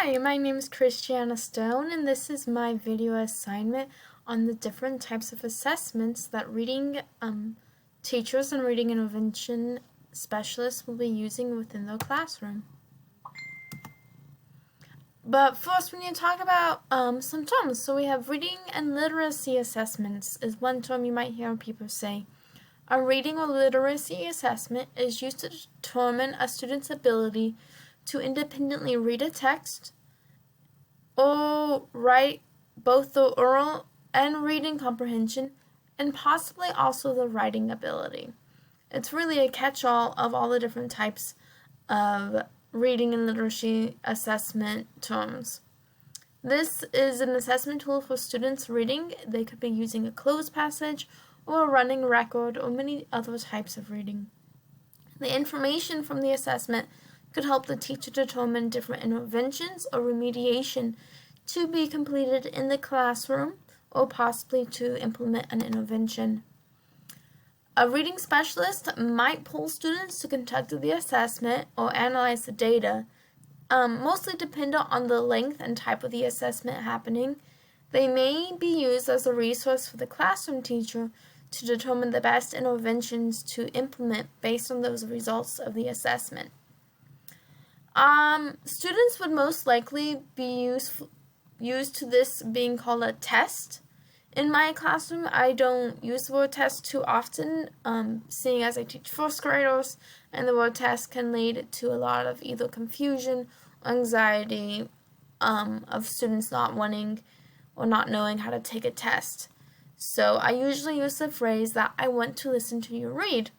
Hi, my name is Christiana Stone, and this is my video assignment on the different types of assessments that reading teachers and reading intervention specialists will be using within their classroom. But first, we need to talk about some terms. So we have reading and literacy assessments is one term you might hear people say. A reading or literacy assessment is used to determine a student's ability to independently read a text or write both the oral and reading comprehension and possibly also the writing ability. It's really a catch-all of all the different types of reading and literacy assessment terms. This is an assessment tool for students reading. They could be using a closed passage or a running record or many other types of reading. The information from the assessment could help the teacher determine different interventions or remediation to be completed in the classroom or possibly to implement an intervention. A reading specialist might pull students to conduct the assessment or analyze the data, mostly dependent on the length and type of the assessment happening. They may be used as a resource for the classroom teacher to determine the best interventions to implement based on those results of the assessment. Students would most likely be used to this being called a test. In my classroom, I don't use the word test too often, seeing as I teach first graders, and the word test can lead to a lot of either confusion or anxiety of students not wanting or not knowing how to take a test. So I usually use the phrase that I want to listen to you read,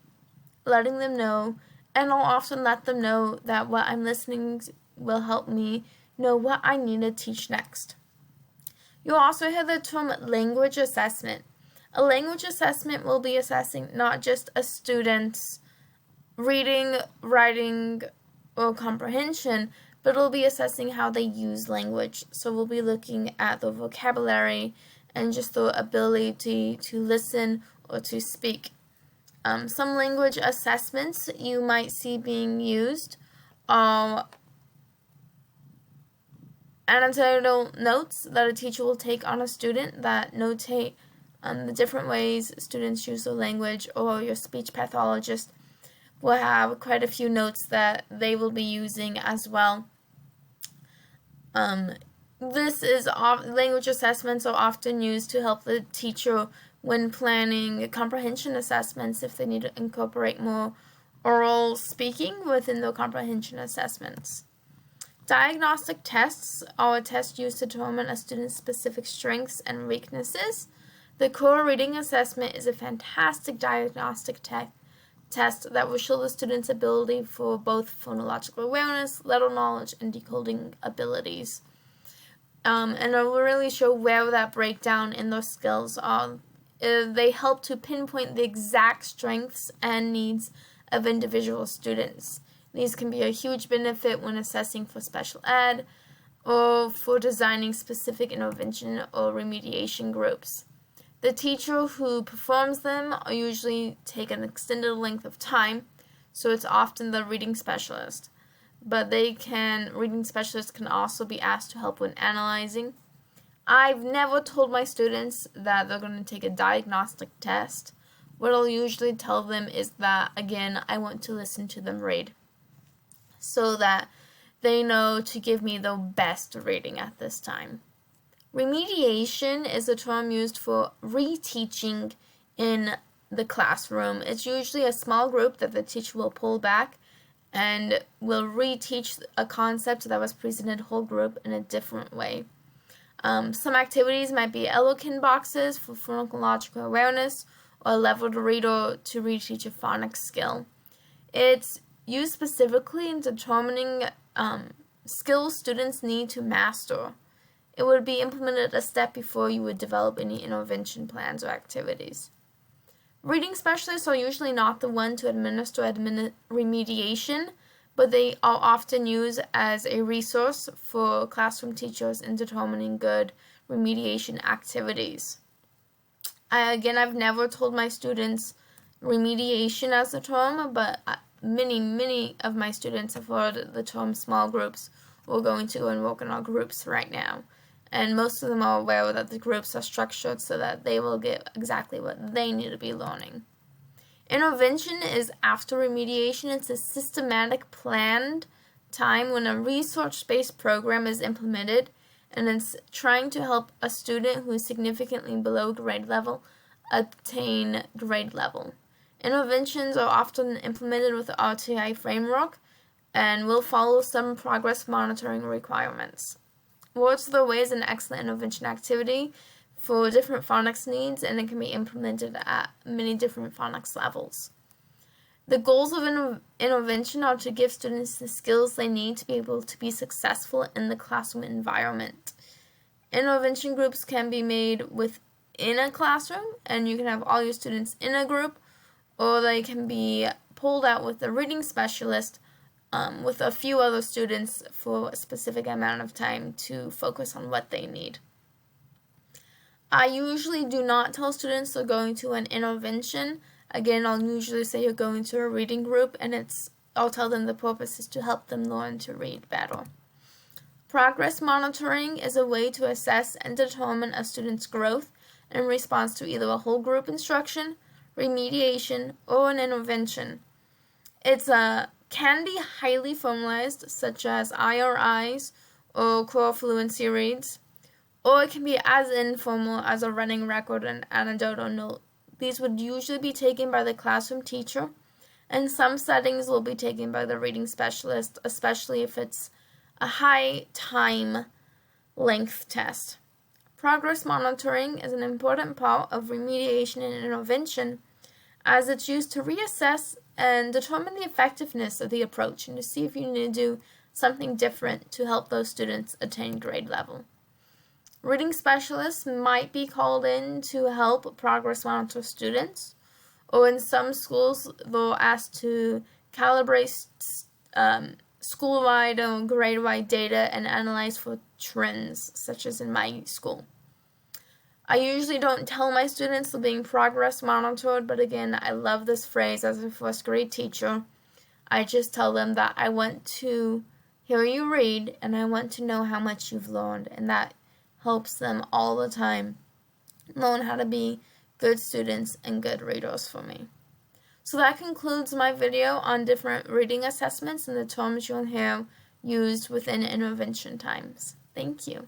letting them know, and I'll often let them know that what I'm listening will help me know what I need to teach next. You'll also hear the term language assessment. A language assessment will be assessing not just a student's reading, writing, or comprehension, but it'll be assessing how they use language. So we'll be looking at the vocabulary and just the ability to listen or to speak. Some language assessments you might see being used are annotated notes that a teacher will take on a student that notate the different ways students use the language, or your speech pathologist will have quite a few notes that they will be using as well. Language assessments are often used to help the teacher when planning comprehension assessments if they need to incorporate more oral speaking within the comprehension assessments. Diagnostic tests are a test used to determine a student's specific strengths and weaknesses. The core reading assessment is a fantastic diagnostic test that will show the student's ability for both phonological awareness, letter knowledge, and decoding abilities. And it will really show where that breakdown in those skills are. They help to pinpoint the exact strengths and needs of individual students. These can be a huge benefit when assessing for special ed or for designing specific intervention or remediation groups. The teacher who performs them usually take an extended length of time, so it's often the reading specialist. But reading specialists can also be asked to help when analyzing. I've never told my students that they're going to take a diagnostic test. What I'll usually tell them is that, again, I want to listen to them read so that they know to give me the best rating at this time. Remediation is a term used for reteaching in the classroom. It's usually a small group that the teacher will pull back and will reteach a concept that was presented whole group in a different way. Some activities might be eloquent boxes for phonological awareness or a leveled reader to reteach a phonics skill. It's used specifically in determining skills students need to master. It would be implemented a step before you would develop any intervention plans or activities. Reading specialists are usually not the one to administer remediation, but they are often used as a resource for classroom teachers in determining good remediation activities. I've never told my students remediation as a term, but many of my students have heard the term small groups we're going to go and work in our groups right now. And most of them are aware that the groups are structured so that they will get exactly what they need to be learning. Intervention is after remediation. It's a systematic, planned time when a research-based program is implemented, and it's trying to help a student who is significantly below grade level attain grade level. Interventions are often implemented with the RTI framework and will follow some progress monitoring requirements. Words are the way is an excellent intervention activity for different phonics needs, and it can be implemented at many different phonics levels. The goals of intervention are to give students the skills they need to be able to be successful in the classroom environment. Intervention groups can be made within a classroom, and you can have all your students in a group, or they can be pulled out with a reading specialist with a few other students for a specific amount of time to focus on what they need. I usually do not tell students they're going to an intervention. Again, I'll usually say you're going to a reading group, and I'll tell them the purpose is to help them learn to read better. Progress monitoring is a way to assess and determine a student's growth in response to either a whole group instruction, remediation, or an intervention. It can be highly formalized, such as IRIs or core fluency reads, or it can be as informal as a running record and anecdotal note. These would usually be taken by the classroom teacher, and some settings will be taken by the reading specialist, especially if it's a high time length test. Progress monitoring is an important part of remediation and intervention, as it's used to reassess and determine the effectiveness of the approach and to see if you need to do something different to help those students attain grade level. Reading specialists might be called in to help progress monitor students, or in some schools they're asked to calibrate school-wide or grade-wide data and analyze for trends, such as in my school. I usually don't tell my students they're being progress monitored, but again, I love this phrase as a first grade teacher. I just tell them that I want to hear you read, and I want to know how much you've learned, and that helps them all the time learn how to be good students and good readers for me. So that concludes my video on different reading assessments and the terms you'll hear used within intervention times. Thank you.